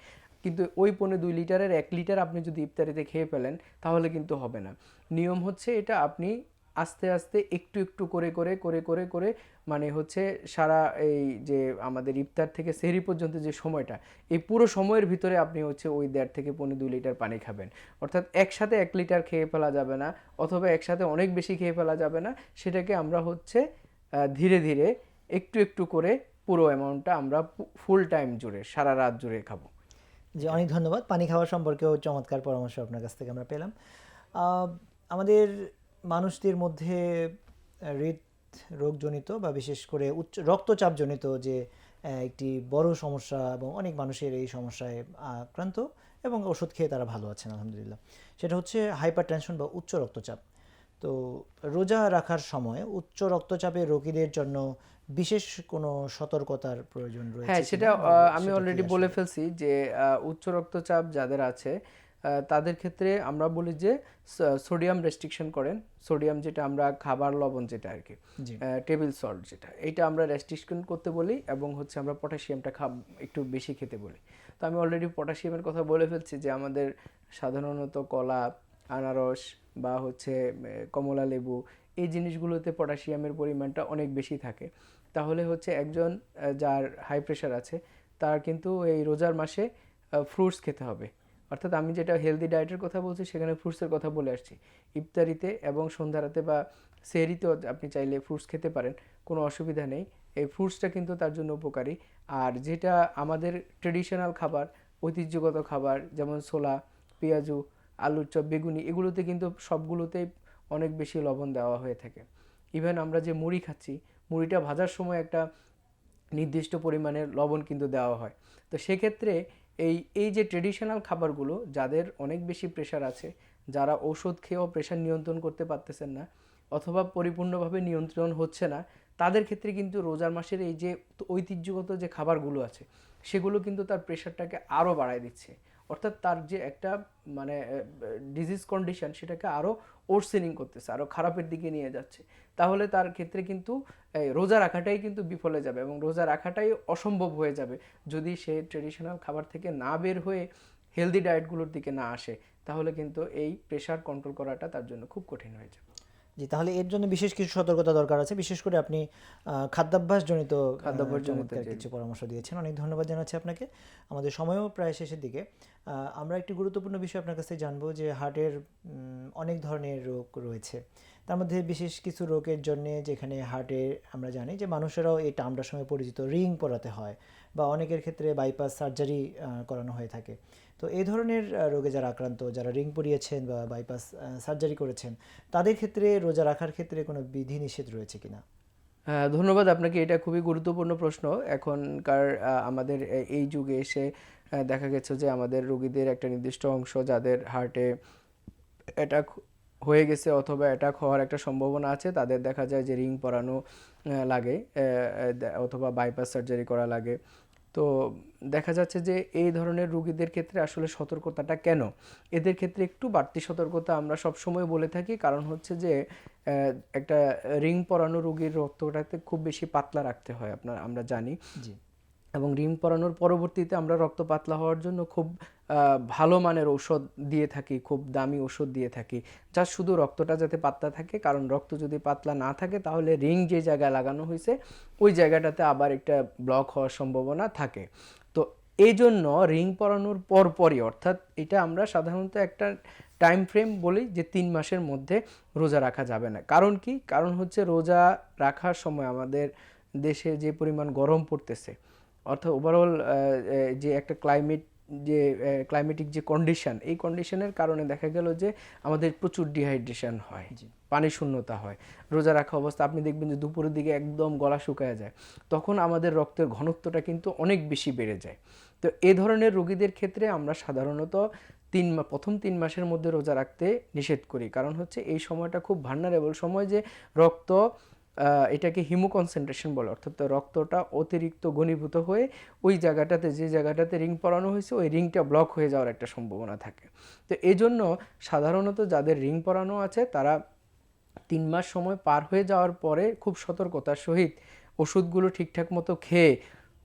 কিন্তু ওই 1.25 লিটারের 1 লিটার আপনি যদি ইফতারিতে খেয়ে ফেলেন তাহলে কিন্তু হবে না। নিয়ম হচ্ছে এটা আপনি আস্তে আস্তে একটু একটু করে করে করে করে করে মানে হচ্ছে সারা এই যে আমাদের ইফতার থেকে সেহরি পর্যন্ত যে সময়টা, এই পুরো সময়ের ভিতরে আপনি হচ্ছে ওই 1.5 থেকে 1.25 লিটার পানি খাবেন। অর্থাৎ একসাথে 1 লিটার খেয়ে ফেলা যাবে না, অথবা একসাথে অনেক বেশি খেয়ে ফেলা যাবে না। সেটাকে আমরা হচ্ছে ধীরে ধীরে একটু একটু করে পুরো অ্যামাউন্টটা আমরা ফুল টাইম জুড়ে সারা রাত জুড়ে খাবো। জি, অনেক ধন্যবাদ। পানি খাওয়া সম্পর্কেও চমৎকার পরামর্শ আপনার কাছ থেকে আমরা পেলাম। আমাদের মানুষদের মধ্যে হৃদরোগজনিত বা বিশেষ করে উচ্চ রক্তচাপজনিত যে একটি বড় সমস্যা, এবং অনেক মানুষের এই সমস্যায় আক্রান্ত এবং ওষুধ খেয়ে তারা ভালো আছেন আলহামদুলিল্লাহ, সেটা হচ্ছে হাইপার টেনশন বা উচ্চ রক্তচাপ। তো রোজা রাখার সময় উচ্চ রক্তচাপের রোগীদের জন্য বিশেষ কোনো সতর্কতার প্রয়োজন রয়েছে হ্যাঁ, সেটা কিনা, আমি সেটা কি অলরেডি বলে ফেলছি যে উচ্চ রক্তচাপ যাদের আছে তাদের ক্ষেত্রে আমরা বলি যে সোডিয়াম রেস্ট্রিকশন করেন। সোডিয়াম যেটা আমরা খাবার লবণ যেটা আর কি, জি টেবিল সল্ট যেটা, এইটা আমরা রেস্ট্রিকশন করতে বলি, এবং হচ্ছে আমরা পটাশিয়ামটা একটু বেশি খেতে বলি। তো আমি অলরেডি পটাশিয়ামের কথা বলে ফেলছি যে আমাদের সাধারণত কলা, আনারস বা হচ্ছে কমলা লেবু, এই জিনিসগুলোতে পটাশিয়ামের পরিমাণটা অনেক বেশি থাকে। তাহলে হচ্ছে একজন যার হাই প্রেশার আছে তার কিন্তু এই রোজার মাসে ফ্রুটস খেতে হবে। অর্থাৎ আমি যেটা হেলদি ডায়েটের কথা বলছি সেখানে ফ্রুটসের কথা বলে আসছি। ইফতারিতে এবং সন্ধ্যারাতে বা সেহরিতেও আপনি চাইলে ফ্রুটস খেতে পারেন, কোনো অসুবিধা নেই। এই ফ্রুটসটা কিন্তু তার জন্য উপকারী। আর যেটা আমাদের ট্রেডিশনাল খাবার, ঐতিহ্যগত খাবার, যেমন ছোলা, পেঁয়াজু, আলুর চপ, বেগুনি, এগুলোতে কিন্তু সবগুলোতেই অনেক বেশি লবণ দেওয়া হয়ে থাকে। ইভেন আমরা যে মুড়ি খাচ্ছি, মুড়িটা ভাজার সময় একটা নির্দিষ্ট পরিমাণের লবণ কিন্তু দেওয়া হয়। তো সেক্ষেত্রে এই এই যে ট্রেডিশনাল খাবারগুলো, যাদের অনেক বেশি প্রেশার আছে, যারা ঔষধ খেয়েও প্রেশার নিয়ন্ত্রণ করতে পারতেছেন না অথবা পরিপূর্ণভাবে নিয়ন্ত্রণ হচ্ছে না, তাদের ক্ষেত্রে কিন্তু রোজার মাসের এই যে ঐতিহ্যগত যে খাবারগুলো আছে সেগুলো কিন্তু তার প্রেশারটাকে আরও বাড়ায় দিচ্ছে। অর্থাৎ তার যে একটা মানে ডিজিজ কন্ডিশন সেটাকে আরও ওর্সেনিং করতেছে, আরও খারাপের দিকে নিয়ে যাচ্ছে। তাহলে তার ক্ষেত্রে কিন্তু রোজা রাখাটাই কিন্তু বিফলে যাবে, এবং রোজা রাখাটাই অসম্ভব হয়ে যাবে যদি সে ট্রেডিশনাল খাবার থেকে না বের হয়ে হেলদি ডায়েটগুলোর দিকে না আসে। তাহলে কিন্তু এই প্রেশার কন্ট্রোল করাটা তার জন্য খুব কঠিন হয়ে যাবে। জি, তাহলে এর জন্য বিশেষ কিছু সতর্কতা দরকার আছে। বিশেষ করে আপনি খাদ্যাভ্যাসজনিত খাদ্যাভ্যাসজনিত চমৎকার কিছু পরামর্শ দিয়েছেন, অনেক ধন্যবাদ জানাচ্ছি আপনাকে। আমাদের সময়ও প্রায় শেষের দিকে। আমরা একটি গুরুত্বপূর্ণ বিষয় আপনার কাছ থেকে জানবো যে হার্টের অনেক ধরনের রোগ রয়েছে। তার মধ্যে বিশেষ কিছু রোগের জন্য যেখানে হার্টে আমরা জানি যে মানুষেরাও এই টার্মটার সময় পরিচিত রিং পরাতে হয়, বা অনেকের ক্ষেত্রে বাইপাস সার্জারি করানো হয়ে থাকে। তো এই ধরনের রোগে যারা আক্রান্ত, যারা রিং পরিয়েছেন বা বাইপাস সার্জারি করেছেন, তাদের ক্ষেত্রে রোজা রাখার ক্ষেত্রে কোনো বিধিনিষেধ রয়েছে কিনা? ধন্যবাদ আপনাকে, এটা খুবই গুরুত্বপূর্ণ প্রশ্ন। এখনকার আমাদের এই যুগে এসে দেখা গেছে যে আমাদের রোগীদের একটা নির্দিষ্ট অংশ যাদের হার্টে অ্যাটাক হয়ে গেছে অথবা অ্যাটাক হওয়ার একটা সম্ভাবনা আছে, তাদের দেখা যায় যে রিং পরানো লাগে, অথবা বাইপাস সার্জারি করা লাগে। তো দেখা যাচ্ছে যে এই ধরনের রোগীদের ক্ষেত্রে আসলে সতর্কতাটা কেন, এদের ক্ষেত্রে একটু বাড়তি সতর্কতা আমরা সবসময় বলে থাকি। কারণ হচ্ছে যে একটা রিং পরানো রোগীর রক্তটাতে খুব বেশি পাতলা রাখতে হয় আমরা জানি। জি এবং রিং পরানোর পরবর্তীতে আমরা রক্ত পাতলা হওয়ার জন্য খুব ভালো মানের ঔষধ দিয়ে থাকি, খুব দামি ওষুধ দিয়ে থাকি, যা শুধু রক্তটা যাতে পাতলা থাকে। কারণ রক্ত যদি পাতলা না থাকে তাহলে রিং যে জায়গায় লাগানো হয়েছে ওই জায়গাটাতে আবার একটা ব্লক হওয়ার সম্ভাবনা থাকে। তো এই জন্য রিং পরানোর পরপরই, অর্থাৎ এটা আমরা সাধারণত একটা টাইম ফ্রেম বলি যে 3 মাসের মধ্যে রোজা রাখা যাবে না। কারণ কি? কারণ হচ্ছে রোজা রাখার সময় আমাদের দেশে যে পরিমাণ গরম পড়তেছে, অর্থাৎ ওভারঅল যে একটা ক্লাইমেটিক যে কন্ডিশন, এই কন্ডিশনের কারণে দেখা গেল যে আমাদের প্রচুর ডিহাইড্রেশন হয়, পানি শূন্যতা হয়। রোজা রাখা অবস্থা আপনি দেখবেন যে দুপুরের দিকে একদম গলা শুকায় যায়, তখন আমাদের রক্তের ঘনত্বটা কিন্তু অনেক বেশি বেড়ে যায়। তো এ ধরনের রোগীদের ক্ষেত্রে আমরা সাধারণত প্রথম 3 মাসের মধ্যে রোজা রাখতে নিষেধ করি। কারণ হচ্ছে এই সময়টা খুব ভালনারেবল সময়, যে রক্ত এটাকে হিমো কনসেন্ট্রেশন বলে, অর্থাৎ রক্তটা অতিরিক্ত ঘনীভূত হয়ে ওই জায়গাটাতে, যে জায়গাটাতে রিং পরানো হয়েছে ওই রিংটা ব্লক হয়ে যাওয়ার একটা সম্ভাবনা থাকে। তো এই জন্য সাধারণত যাদের রিং পরানো আছে তারা 3 মাস সময় পার হয়ে যাওয়ার পরে খুব সতর্কতার সহিত ওষুধগুলো ঠিকঠাক মতো খেয়ে,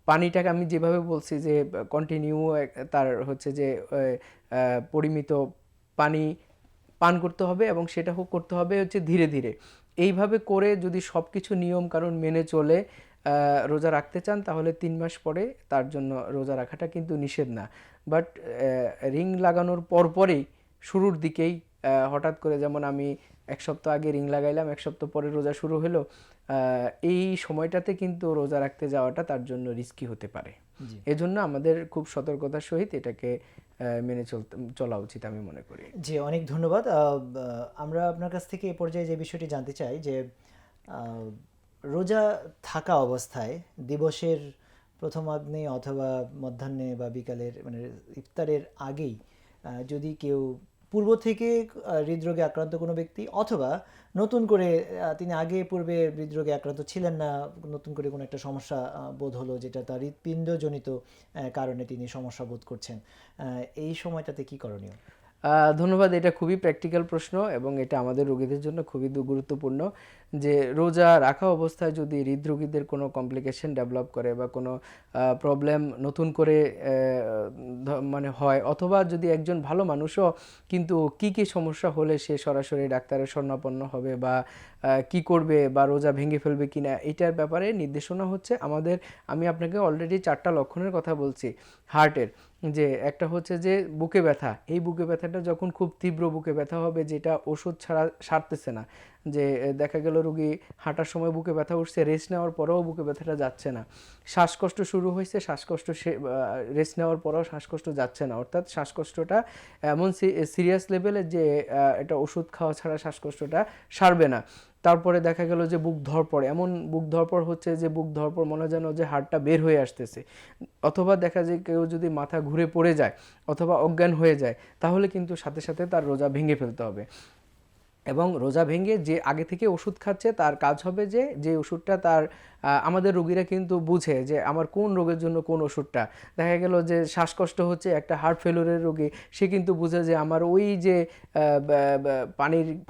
পানিটাকে আমি যেভাবে বলছি যে কন্টিনিউ তার হচ্ছে যে পরিমিত পানি পান করতে হবে, এবং সেটা করতে হবে হচ্ছে ধীরে ধীরে। এইভাবে করে যদি সব কিছু নিয়ম কানুন মেনে চলে রোজা রাখতে চান তাহলে 3 মাস পরে তার জন্য রোজা রাখাটা কিন্তু নিষেধ না। বাট রিং লাগানোর পরপরেই শুরুর দিকেই হঠাৎ করে, যেমন আমি 1 সপ্তাহ আগে রিং লাগাইলাম, 1 সপ্তাহ পরে রোজা শুরু হলো, এই সময়টাতে কিন্তু রোজা রাখতে যাওয়াটা তার জন্য রিস্কি হতে পারে। জি এজন্য আমাদের খুব সতর্কতার সহিত এটাকে মেনে চলা উচিত আমি মনে করি। জি, অনেক ধন্যবাদ। আমরা আপনার কাছ থেকে এ পর্যায়ে যে বিষয়টি জানতে চাই যে আহ, রোজা থাকা অবস্থায় দিবসের প্রথমাগ্নে অথবা মধ্যাহ্নে বা বিকালের মানে ইফতারের আগেই যদি কেউ পূর্ব থেকে হৃদরোগে আক্রান্ত কোনো ব্যক্তি অথবা নতুন করে তিনি আগে পূর্বে হৃদরোগে আক্রান্ত ছিলেন না, নতুন করে কোনো একটা সমস্যা বোধ হলো যেটা তার হৃৎপিণ্ডজনিত কারণে তিনি সমস্যা বোধ করছেন, এই সময়টাতে কি করণীয়? ধন্যবাদ। এটা খুবই প্র্যাকটিক্যাল প্রশ্ন এবং এটা আমাদের রোগীদের জন্য খুবই গুরুত্বপূর্ণ যে রোজা রাখা অবস্থায় যদি হৃদরোগীদের কোনো কমপ্লিকেশন ডেভেলপ করে বা কোনো প্রবলেম নতুন করে মানে হয়, অথবা যদি একজন ভালো মানুষও কিন্তু কি সমস্যা হলে সে সরাসরি ডাক্তারের শরণাপন্ন হবে বা কি করবে বা রোজা ভেঙে ফেলবে কিনা, এটার ব্যাপারে নির্দেশনা হচ্ছে আমাদের। আমি আপনাকে অলরেডি 4টা লক্ষণের কথা বলছি হার্টের, যে একটা হচ্ছে যে বুকে ব্যথা। এই বুকে ব্যথাটা যখন খুব তীব্র বুকে ব্যথা হবে যেটা ওষুধ ছাড়া সারতেছে না, যে দেখা গেল রোগী হাঁটার সময় বুকে ব্যথা উঠছে, রেস্ট নেওয়ার পরেও বুকে ব্যথাটা যাচ্ছে না, শ্বাসকষ্ট শুরু হয়েছে, শ্বাসকষ্ট রেস্ট নেওয়ার পরেও শ্বাসকষ্ট যাচ্ছে না, অর্থাৎ শ্বাসকষ্টটা এমন সিরিয়াস লেভেলের যে এটা ওষুধ খাওয়া ছাড়া শ্বাসকষ্টটা সারবে না। তারপরে দেখা গেল যে বুক ধড়পড়, এমন বুক ধড়পড় হচ্ছে যে বুক ধড়পড় মনে যেন যে হাড়টা বের হয়ে আসতেছে, অথবা দেখা যায় কেউ যদি মাথা ঘুরে পড়ে যায় অথবা অজ্ঞান হয়ে যায়, তাহলে কিন্তু সাথে সাথে তার রোজা ভেঙে ফেলতে হবে। এবং রোজা ভেঙে যে আগে থেকে ওষুধ খাচ্ছে তার কাজ হবে যে যে ওষুধটা তার আমাদের রোগীরা কিন্তু বুঝে যে আমার কোন রোগের জন্য কোন ওষুধটা। দেখা গেল যে শ্বাসকষ্ট হচ্ছে একটা হার্ট ফেলিউরের রোগী, সে কিন্তু বুঝে যে আমার ওই যে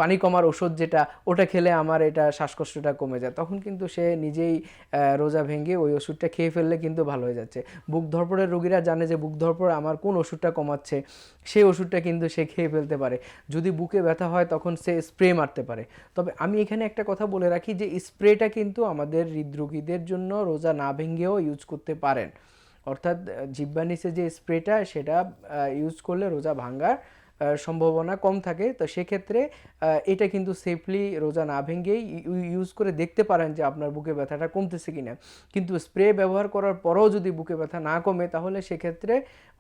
পানি কমার ওষুধ যেটা, ওটা খেলে আমার এটা শ্বাসকষ্টটা কমে যায়, তখন কিন্তু সে নিজেই রোজা ভেঙে ওই ওষুধটা খেয়ে ফেললে কিন্তু ভালো হয়ে যাচ্ছে। বুক ধড়পড়ের রোগীরা জানে যে বুক ধড়পড় আমার কোন ওষুধটা কমাচ্ছে, সেই ওষুধটা কিন্তু সে খেয়ে ফেলতে পারে। যদি বুকে ব্যথা হয় তখন সে স্প্রে মারতে পারে। তবে আমি এখানে একটা কথা বলে রাখি যে স্প্রেটা কিন্তু আমাদের হৃদরোগীদের জন্য রোজা না ভেঙেও ইউজ করতে পারেন, অর্থাৎ জিহ্বার নিচে যে স্প্রেটা সেটা ইউজ করলে রোজা ভাঙার সম্ভাবনা কম থাকে। তো সেক্ষেত্রে এটা কিন্তু সেফলি রোজা না ভেঙেই ইউজ করে দেখতে পারেন যে আপনার বুকে ব্যথাটা কমতেছে কিনা। কিন্তু স্প্রে ব্যবহার করার পরেও যদি বুকে ব্যথা না কমে, তাহলে সেক্ষেত্রে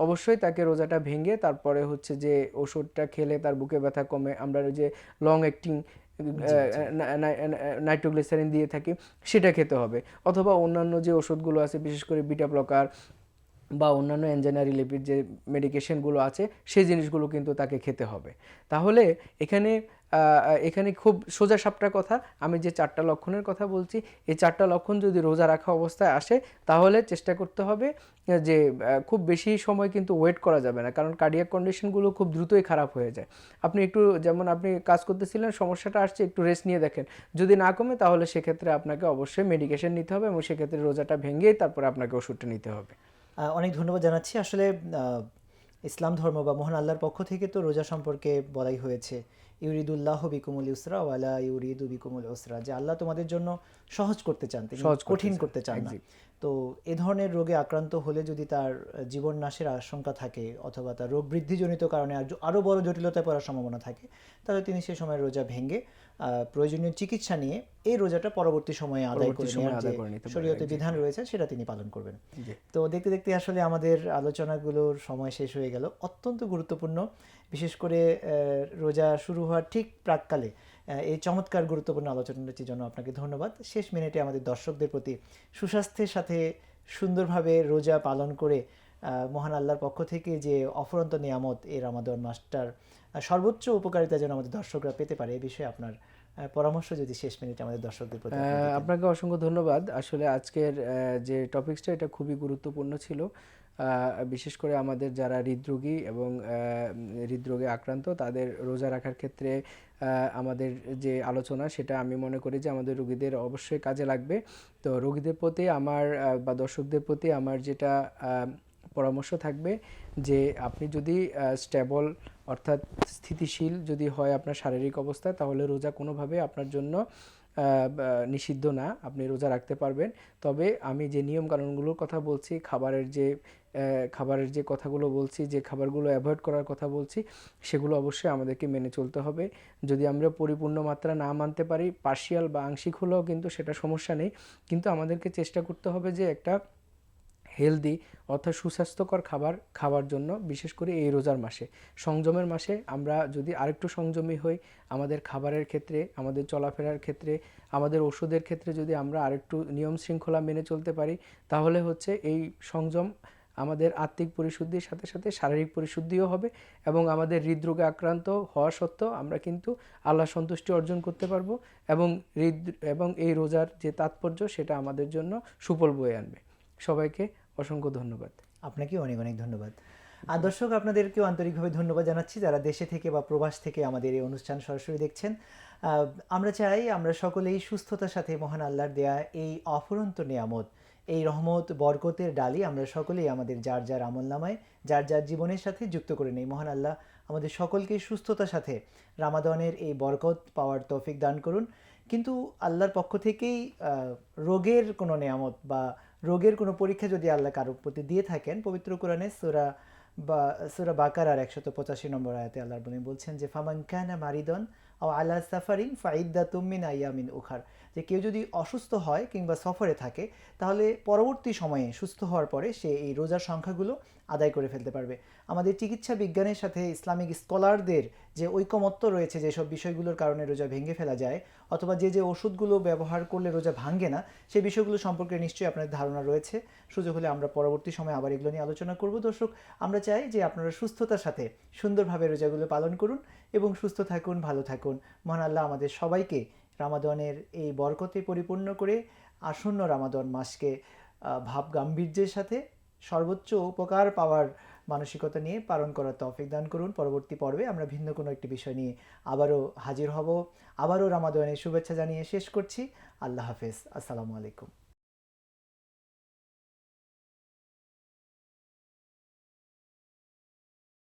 অবশ্যই তাকে রোজাটা ভেঙে তারপরে হচ্ছে যে ওষুধটা খেলে তার বুকে ব্যথা কমে, আমরা ওই যে লং অ্যাক্টিং নাইট্রোগ্লিসারিন দিয়ে থাকি সেটা খেতে হবে, অথবা অন্যান্য যে ওষুধগুলো আছে বিশেষ করে বিটা ব্লকার বা অন্যান্য এনজাইনা রিলেটেড যে মেডিকেশনগুলো আছে সেই জিনিসগুলো কিন্তু তাকে খেতে হবে। তাহলে এখানে এখানে খুব সোজা সাপটা কথা, আমি যে 4টা লক্ষণের কথা বলছি, এই 4টা লক্ষণ যদি রোজা রাখা অবস্থায় আসে তাহলে চেষ্টা করতে হবে যে খুব বেশি সময় কিন্তু ওয়েট করা যাবে না, কারণ কার্ডিয়াক কন্ডিশনগুলো খুব দ্রুতই খারাপ হয়ে যায়। আপনি একটু যেমন আপনি কাজ করতেছিলেন, সমস্যাটা আসছে, একটু রেস্ট নিয়ে দেখেন, যদি না কমে তাহলে সেক্ষেত্রে আপনাকে অবশ্যই মেডিকেশন নিতে হবে এবং সেক্ষেত্রে রোজাটা ভেঙেই তারপরে আপনাকে ওষুধটা নিতে হবে। অনেক ধন্যবাদ জানাচ্ছি। আসলে ইসলাম ধর্ম বা মহান আল্লাহর পক্ষ থেকে তো রোজা সম্পর্কে বলাই হয়েছে, ইউরিদুল্লাহ বিকুমুল ইউসরা ওয়ালা ইউরিদু বিকুমুল উসরা, যে আল্লাহ তোমাদের জন্য সহজ করতে চান, তিনি সহজ কঠিন করতে চান না। Exactly. তো এ ধরনের রোগে আক্রান্ত হলে যদি তার জীবন নাশের আশঙ্কা থাকে অথবা তার রোগ বৃদ্ধিজনিত কারণে আরও বড় জটিলতায় পড়ার সম্ভাবনা থাকে, তাহলে তিনি সে সময় রোজা ভেঙে প্রয়োজনীয় চিকিৎসা নিয়ে এই রোজাটা পরবর্তী সময়ে আদায় করে নেওয়ার যে শরীয়তে বিধান রয়েছে সেটা তিনি পালন করবেন। তো দেখতে দেখতে আসলে আমাদের আলোচনাগুলোর সময় শেষ হয়ে গেল। অত্যন্ত গুরুত্বপূর্ণ, বিশেষ করে রোজা শুরু হওয়ার ঠিক প্রাককালে এই চমৎকার গুরুত্বপূর্ণ আলোচনাটির জন্য আপনাকে ধন্যবাদ। শেষ মিনিটে আমাদের দর্শকদের প্রতি সুস্বাস্থ্যের সাথে সুন্দরভাবে রোজা পালন করে মহান আল্লাহর পক্ষ থেকে যে অফুরন্ত নিয়ামত এই রমাদান মাসটার সর্বোচ্চ উপকারিতা যেন আমাদের দর্শকরা পেতে পারে, এই বিষয়ে আপনার পরামর্শ যদি শেষ মিনিটে আমাদের দর্শকদের প্রতি আপনি দিতেন। আপনাকে অসংখ্য ধন্যবাদ। আসলে আজকের যে টপিকসটা এটা খুবই গুরুত্বপূর্ণ ছিল, বিশেষ করে আমাদের যারা হৃদরোগী এবং হৃদরোগে আক্রান্ত তাদের রোজা রাখার ক্ষেত্রে আমাদের যে আলোচনা সেটা আমি মনে করি যে আমাদের রোগীদের অবশ্যই কাজে লাগবে। তো রোগীদের প্রতি আমার বা দর্শকদের প্রতি আমার যেটা পরামর্শ থাকবে যে আপনি যদি স্টেবল অর্থাৎ স্থিতিশীল যদি হয় আপনার শারীরিক অবস্থা, তাহলে রোজা কোনোভাবে আপনার জন্য নিষিদ্ধ না, আপনি রোজা রাখতে পারবেন। তবে আমি যে নিয়মকানুনগুলোর কথা বলছি, খাবারের যে কথাগুলো বলছি, যে খাবারগুলো অ্যাভয়েড করার কথা বলছি, সেগুলো অবশ্যই আমাদেরকে মেনে চলতে হবে। যদি আমরা পরিপূর্ণ মাত্রা না মানতে পারি, পার্শিয়াল বা আংশিক হলেও কিন্তু সেটা সমস্যা নেই, কিন্তু আমাদেরকে চেষ্টা করতে হবে যে একটা হেলদি অর্থাৎ সুস্বাস্থ্যকর খাবার খাওয়ার জন্য, বিশেষ করে এই রোজার মাসে, সংযমের মাসে আমরা যদি আরেকটু সংযমী হই, আমাদের খাবারের ক্ষেত্রে, আমাদের চলাফেরার ক্ষেত্রে, আমাদের ওষুধের ক্ষেত্রে যদি আমরা আরেকটু নিয়ম শৃঙ্খলা মেনে চলতে পারি, তাহলে হচ্ছে এই সংযম আমাদের আত্মিক পরিশুদ্ধির সাথে সাথে শারীরিক পরিশুদ্ধিও হবে এবং আমাদের হৃদরোগে আক্রান্ত হওয়া সত্ত্বেও আমরা কিন্তু আল্লাহ সন্তুষ্টি অর্জন করতে পারবো এবং এবং এই রোজার যে তাৎপর্য সেটা আমাদের জন্য সুফল বয়ে আনবে। সবাইকে অসংখ্য ধন্যবাদ। আপনাকে অনেক অনেক ধন্যবাদ। আর দর্শক, আপনাদেরকেও আন্তরিকভাবে ধন্যবাদ জানাচ্ছি যারা দেশে থেকে বা প্রবাস থেকে আমাদের এই অনুষ্ঠান সরাসরি দেখছেন। আমরা চাই আমরা সকলেই সুস্থতার সাথে মহান আল্লাহর দেয়া এই অফুরন্ত নিয়ামত, এই রহমত বরকতের ডালি আমরা সকলেই আমাদের যার যার আমলনামায়, যার যার জীবনের সাথে যুক্ত করে নেই। মহান আল্লাহ আমাদের সকলকে সুস্থতার সাথে রামাদানের এই বরকত পাওয়ার তৌফিক দান করুন। কিন্তু আল্লাহর পক্ষ থেকেই রোগের কোনো নিয়ামত বা রোগের কোনো পরীক্ষা যদি আল্লাহ কারোর প্রতি দিয়ে থাকেন, পবিত্র কোরআনে সূরা বাকারার 185 নম্বর আয়াতে আল্লাহ রাব্বুল আলামিন বলছেন যে ফামান কানা মারিদন আও আলা সাফারিন ফাইদ্দাতুম মিন আইয়ামিন উখার, যে কেউ যদি অসুস্থ হয় কিংবা সফরে থাকে তাহলে পরবর্তী সময়ে সুস্থ হওয়ার পরে সে এই রোজার সংখ্যাগুলো আদায় করে ফেলতে পারবে। আমাদের চিকিৎসা বিজ্ঞানের সাথে ইসলামিক স্কলারদের যে ঐকমত্য রয়েছে, যেসব বিষয়গুলোর কারণে রোজা ভেঙে ফেলা যায় অথবা যে যে ওষুধগুলো ব্যবহার করলে রোজা ভাঙে না, সেই বিষয়গুলো সম্পর্কে নিশ্চয়ই আপনাদের ধারণা রয়েছে। সুযোগ হলে আমরা পরবর্তী সময়ে আবার এগুলো নিয়ে আলোচনা করব। দর্শক, আমরা চাই যে আপনারা সুস্থতার সাথে সুন্দরভাবে রোজাগুলো পালন করুন এবং সুস্থ থাকুন, ভালো থাকুন। মহান আল্লাহ আমাদের সবাইকে রামাদানের এই বরকতে পরিপূর্ণ করে আসন্ন রামাদান মাসকে ভাব গাম্ভীর্যের সাথে সর্বোচ্চ উপকার পাওয়ার মানসিকতা নিয়ে পালন করার তৌফিক দান করুন। পরবর্তী পর্বে আমরা ভিন্ন কোনো একটি বিষয় নিয়ে আবারও হাজির হব। আবারও রামাদানের শুভেচ্ছা জানিয়ে শেষ করছি। আল্লাহ হাফেজ। আসসালামু আলাইকুম।